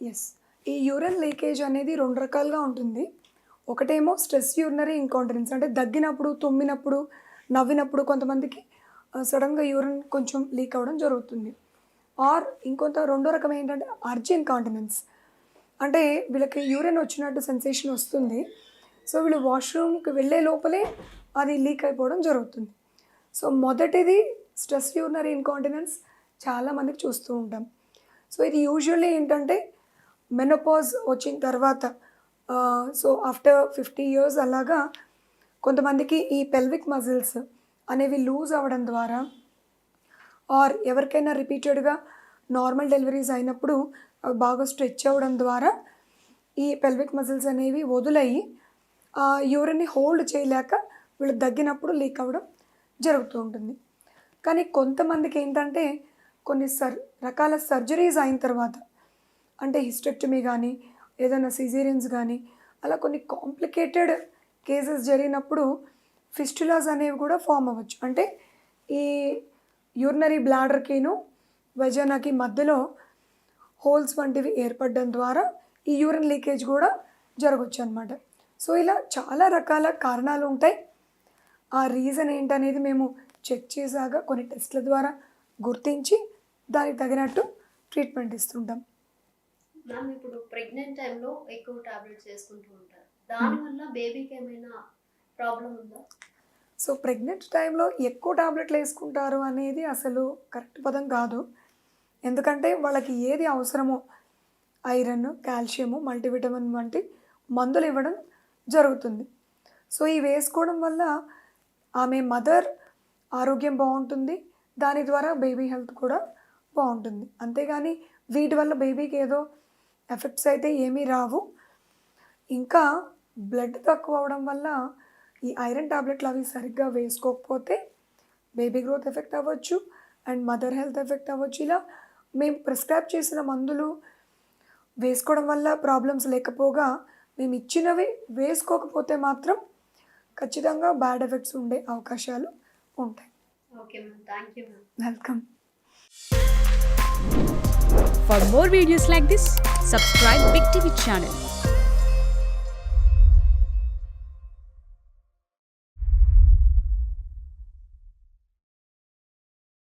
Yes. ఈ urine leakage అనేది 2 రకాలుగా ఉంటుంది. ఒకటేమో స్ట్రెస్ యూరినరీ ఇంకాంటినెన్స్ అంటే దగ్గినప్పుడు, తుమ్మినప్పుడు, నవ్వినప్పుడు కొంతమందికి సడెన్‌గా యూరిన్ కొంచెం లీక్ అవ్వడం జరుగుతుంది. ఆర్ రెండో రకం ఏంటంటే అర్జ్ ఇన్కాంటినెన్స్. అంటే వీళ్ళకి యూరిన్ వచ్చినట్టు సెన్సేషన్ వస్తుంది. సో, వీళ్ళు వాష్‌రూమ్‌కి వెళ్ళే లోపలే అది లీక్ అయిపోవడం జరుగుతుంది. సో, మొదటిది స్ట్రెస్ యూరినరీ ఇంకాంటినెన్స్ చాలా మందికి చూస్తూ ఉంటాం. సో, ఇది యూజువల్లీ ఏంటంటే మెనోపాజ్ వచ్చిన తర్వాత సో, ఆఫ్టర్ 50 ఇయర్స్ అలాగా కొంతమందికి ఈ పెల్విక్ మజిల్స్ అనేవి లూజ్ అవ్వడం ద్వారా ఆర్ ఎవరికైనా రిపీటెడ్‌గా నార్మల్ డెలివరీస్ అయినప్పుడు అవి బాగా స్ట్రెచ్ అవ్వడం ద్వారా ఈ పెల్విక్ మజిల్స్ అనేవి వదులయ్యి యూరిన్‌ని హోల్డ్ చేయలేక వీళ్ళు దగ్గినప్పుడు లీక్ అవ్వడం జరుగుతూ ఉంటుంది. కానీ కొంతమందికి ఏంటంటే కొన్ని రకాల సర్జరీస్ అయిన తర్వాత అంటే హిస్టెక్టమీ కానీ, ఏదైనా సిజేరియన్స్ కానీ అలా కొన్ని కాంప్లికేటెడ్ కేసెస్ జరిగినప్పుడు ఫిస్టులాస్ అనేవి కూడా ఫామ్ అవ్వచ్చు. అంటే ఈ యూరినరీ బ్లాడర్‌కిను, వెజైనాకి మధ్యలో హోల్స్ వంటివి ఏర్పడడం ద్వారా ఈ యూరిన్ లీకేజ్ కూడా జరగొచ్చనమాట. సో, ఇలా చాలా రకాల కారణాలు ఉంటాయి. ఆ రీజన్ ఏంటనేది మేము చెక్ చేశాక కొన్ని టెస్ట్‌ల ద్వారా గుర్తించి దానికి తగినట్టు ట్రీట్మెంట్ ఇస్తుంటాం. మ్యామ్ ఇప్పుడు ప్రెగ్నెంట్ టైంలో ఎక్కువ టాబ్లెట్స్ వేసుకుంటూ ఉంటారు. దానివల్ల బేబీకి ఏమైనా ప్రాబ్లం ఉందా? సో, ప్రెగ్నెంట్ టైంలో ఎక్కువ టాబ్లెట్లు వేసుకుంటారు అనేది అసలు కరెక్ట్ పదం కాదు. ఎందుకంటే వాళ్ళకి ఏది అవసరమో ఐరన్, కాల్షియము, మల్టీవిటమిన్ వంటి మందులు ఇవ్వడం జరుగుతుంది. సో, ఇవి వేసుకోవడం వల్ల ఆమె మదర్ ఆరోగ్యం బాగుంటుంది. దాని ద్వారా బేబీ హెల్త్ కూడా బాగుంటుంది. అంతేగాని వీటి వల్ల బేబీకి ఏదో ఎఫెక్ట్స్ అయితే ఏమీ రావు. ఇంకా బ్లడ్ తక్కువ అవ్వడం వల్ల ఈ ఐరన్ టాబ్లెట్లు అవి సరిగ్గా వేసుకోకపోతే బేబీ గ్రోత్ ఎఫెక్ట్ అవ్వచ్చు అండ్ మదర్ హెల్త్ ఎఫెక్ట్ అవ్వచ్చు. ఇలా మేము ప్రిస్క్రైబ్ చేసిన మందులు వేసుకోవడం వల్ల ప్రాబ్లమ్స్ లేకపోగా మేము ఇచ్చినవి వేసుకోకపోతే మాత్రం ఖచ్చితంగా బ్యాడ్ ఎఫెక్ట్స్ ఉండే అవకాశాలు ఉంటాయి. Okay ma'am. Thank you ma'am. Welcome. For more videos like this, subscribe Big TV channel.